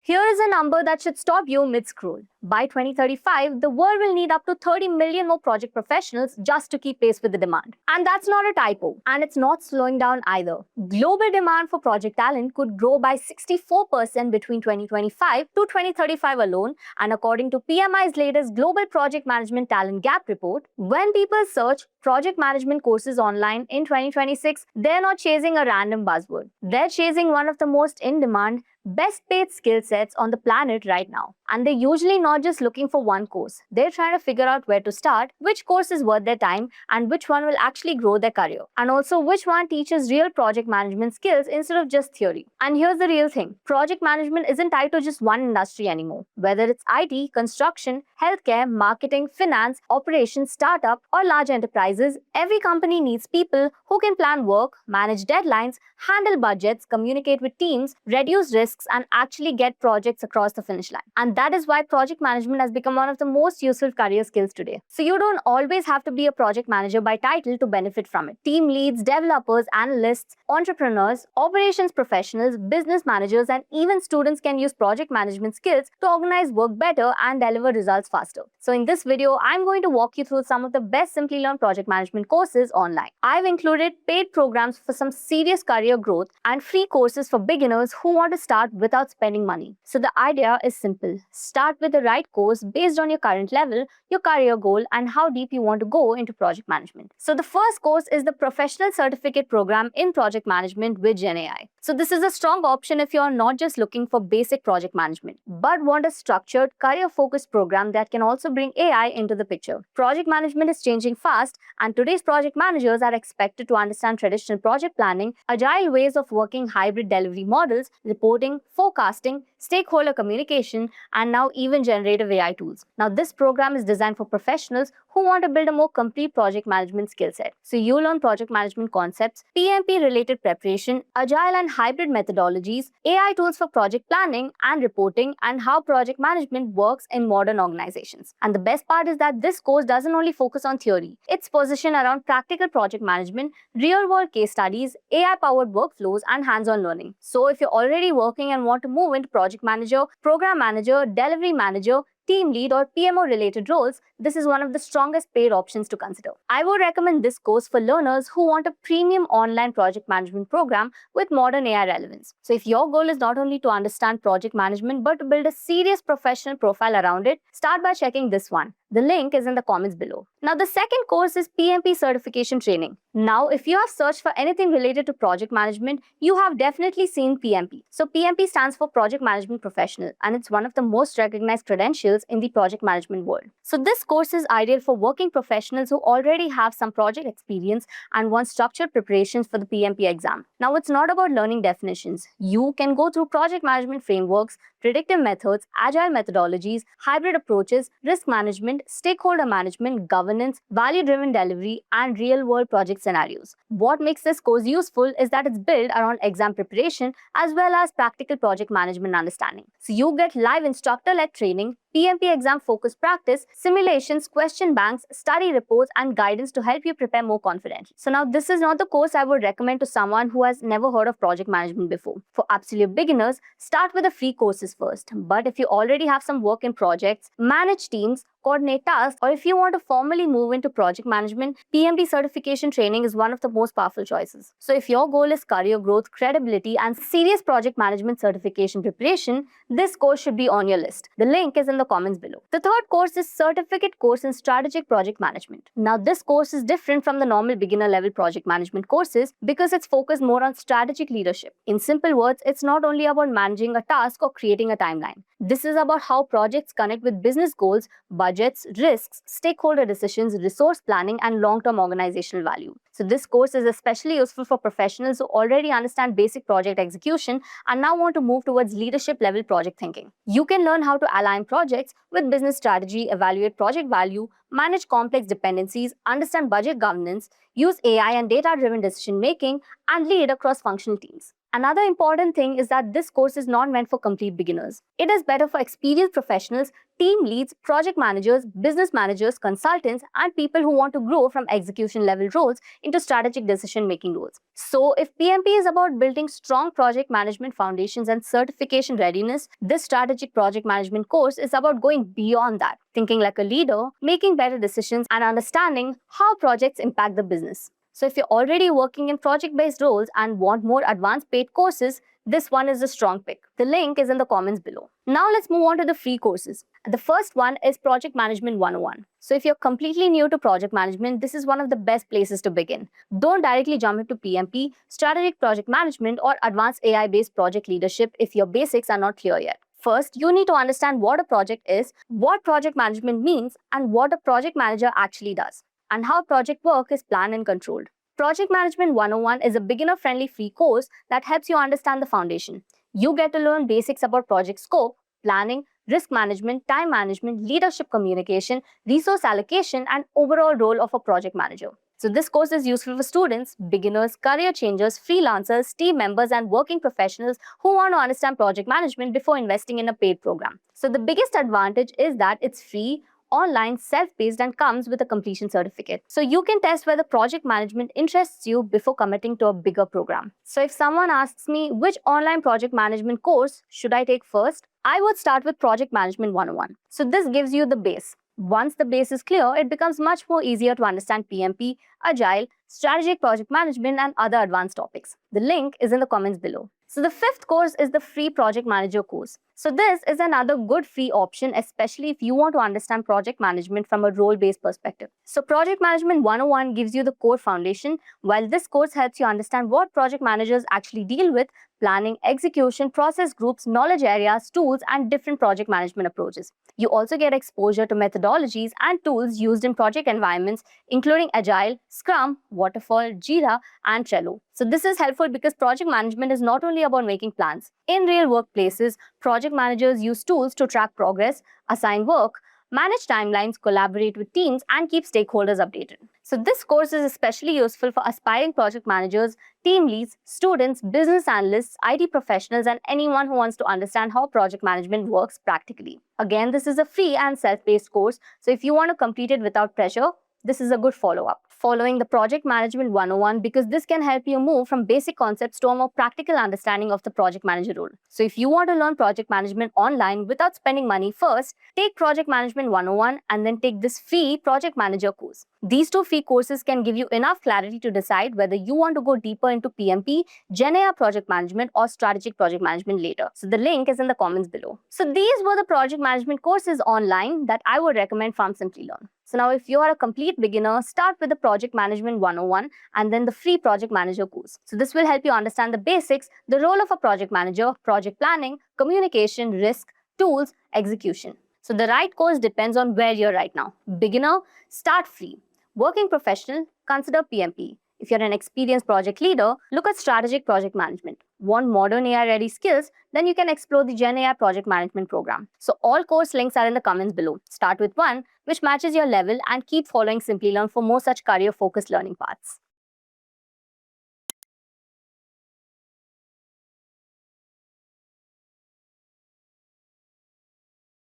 Here is a number that should stop you mid-scroll. By 2035, the world will need up to 30 million more project professionals just to keep pace with the demand. And that's not a typo, and it's not slowing down either. Global demand for project talent could grow by 64% between 2025 to 2035 alone, and according to PMI's latest Global Project Management Talent Gap report, when people search project management courses online in 2026, they're not chasing a random buzzword. They're chasing one of the most in-demand, best paid skill sets on the planet right now. And they're usually not just looking for one course. They're trying to figure out where to start, which course is worth their time, and which one will actually grow their career. And also which one teaches real project management skills instead of just theory. And here's the real thing. Project management isn't tied to just one industry anymore. Whether it's IT, construction, healthcare, marketing, finance, operations, startup, or large enterprises, every company needs people who can plan work, manage deadlines, handle budgets, communicate with teams, reduce risks, and actually get projects across the finish line. And that is why project management has become one of the most useful career skills today. So you don't always have to be a project manager by title to benefit from it. Team leads, developers, analysts, entrepreneurs, operations professionals, business managers, and even students can use project management skills to organize work better and deliver results faster. So in this video, I'm going to walk you through some of the best Simplilearn project management courses online. I've included paid programs for some serious career growth and free courses for beginners who want to start without spending money. So the idea is simple. Start with the right course based on your current level, your career goal, and how deep you want to go into project management. So the first course is the Professional Certificate Program in Project Management with GenAI. So this is a strong option if you're not just looking for basic project management, but want a structured, career-focused program that can also bring AI into the picture. Project management is changing fast, and today's project managers are expected to understand traditional project planning, agile ways of working, hybrid delivery models, reporting, forecasting, stakeholder communication, and now even generative AI tools. Now, this program is designed for professionals who want to build a more complete project management skill set. So you learn project management concepts, PMP-related preparation, agile and hybrid methodologies, AI tools for project planning and reporting, and how project management works in modern organizations. And the best part is that this course doesn't only focus on theory. It's positioned around practical project management, real-world case studies, AI-powered workflows, and hands-on learning. So if you're already working and want to move into project manager, program manager, delivery manager, team lead, or PMO related roles, this is one of the strongest paid options to consider. I would recommend this course for learners who want a premium online project management program with modern AI relevance. So if your goal is not only to understand project management but to build a serious professional profile around it, start by checking this one. The link is in the comments below. Now, the second course is PMP Certification Training. Now, if you have searched for anything related to project management, you have definitely seen PMP. So PMP stands for Project Management Professional, and it's one of the most recognized credentials in the project management world. So this course is ideal for working professionals who already have some project experience and want structured preparations for the PMP exam. Now, it's not about learning definitions. You can go through project management frameworks, predictive methods, agile methodologies, hybrid approaches, risk management, stakeholder management, governance, value-driven delivery, and real-world project scenarios. What makes this course useful is that it's built around exam preparation as well as practical project management understanding. So you get live instructor-led training, PMP exam-focused practice, simulations, question banks, study reports, and guidance to help you prepare more confidently. So now this is not the course I would recommend to someone who has never heard of project management before. For absolute beginners, start with the free courses first. But if you already have some work in projects, manage teams, coordinate tasks, or if you want to formally move into project management, PMP certification training is one of the most powerful choices. So if your goal is career growth, credibility, and serious project management certification preparation, this course should be on your list. The link is in the comments below. The third course is Certificate Course in Strategic Project Management. Now, this course is different from the normal beginner level project management courses because it's focused more on strategic leadership. In simple words, it's not only about managing a task or creating a timeline. This is about how projects connect with business goals, budgets, risks, stakeholder decisions, resource planning, and long-term organizational value. So this course is especially useful for professionals who already understand basic project execution and now want to move towards leadership level project thinking. You can learn how to align projects with business strategy, evaluate project value, manage complex dependencies, understand budget governance, use AI and data-driven decision making, and lead across functional teams. Another important thing is that this course is not meant for complete beginners. It is better for experienced professionals, team leads, project managers, business managers, consultants, and people who want to grow from execution level roles into strategic decision making roles. So, if PMP is about building strong project management foundations and certification readiness, this strategic project management course is about going beyond that, thinking like a leader, making better decisions, and understanding how projects impact the business. So if you're already working in project-based roles and want more advanced paid courses, this one is a strong pick. The link is in the comments below. Now let's move on to the free courses. The first one is Project Management 101. So if you're completely new to project management, this is one of the best places to begin. Don't directly jump into PMP, strategic project management, or advanced AI-based project leadership if your basics are not clear yet. First, you need to understand what a project is, what project management means, and what a project manager actually does, and how project work is planned and controlled. Project Management 101 is a beginner-friendly free course that helps you understand the foundation. You get to learn basics about project scope, planning, risk management, time management, leadership communication, resource allocation, and overall role of a project manager. So this course is useful for students, beginners, career changers, freelancers, team members, and working professionals who want to understand project management before investing in a paid program. So the biggest advantage is that it's free, online, self-paced, and comes with a completion certificate. So you can test whether project management interests you before committing to a bigger program. So if someone asks me which online project management course should I take first, I would start with Project Management 101. So this gives you the base. Once the base is clear, it becomes much more easier to understand PMP, Agile, strategic project management, and other advanced topics. The link is in the comments below. So the fifth course is the free Project Manager course. So this is another good free option, especially if you want to understand project management from a role-based perspective. So Project Management 101 gives you the core foundation, while this course helps you understand what project managers actually deal with: planning, execution, process groups, knowledge areas, tools, and different project management approaches. You also get exposure to methodologies and tools used in project environments, including Agile, Scrum, Waterfall, Jira, and Trello. So this is helpful because project management is not only about making plans. In real workplaces, project managers use tools to track progress, assign work, manage timelines, collaborate with teams, and keep stakeholders updated. So this course is especially useful for aspiring project managers, team leads, students, business analysts, IT professionals, and anyone who wants to understand how project management works practically. Again, this is a free and self-paced course, so if you want to complete it without pressure, this is a good follow-up. Following the Project Management 101, because this can help you move from basic concepts to a more practical understanding of the project manager role. So if you want to learn project management online without spending money first, take Project Management 101 and then take this free Project Manager course. These two free courses can give you enough clarity to decide whether you want to go deeper into PMP, GenAI project management, or strategic project management later. So the link is in the comments below. So these were the project management courses online that I would recommend from Simplilearn. So now if you are a complete beginner, start with the Project Management 101 and then the free Project Manager course. So this will help you understand the basics, the role of a project manager, project planning, communication, risk, tools, execution. So the right course depends on where you're right now. Beginner, start free. Working professional, consider PMP. If you're an experienced project leader, look at strategic project management. Want modern AI-ready skills? Then you can explore the GenAI project management program. So all course links are in the comments below. Start with one which matches your level and keep following Simplilearn for more such career-focused learning paths.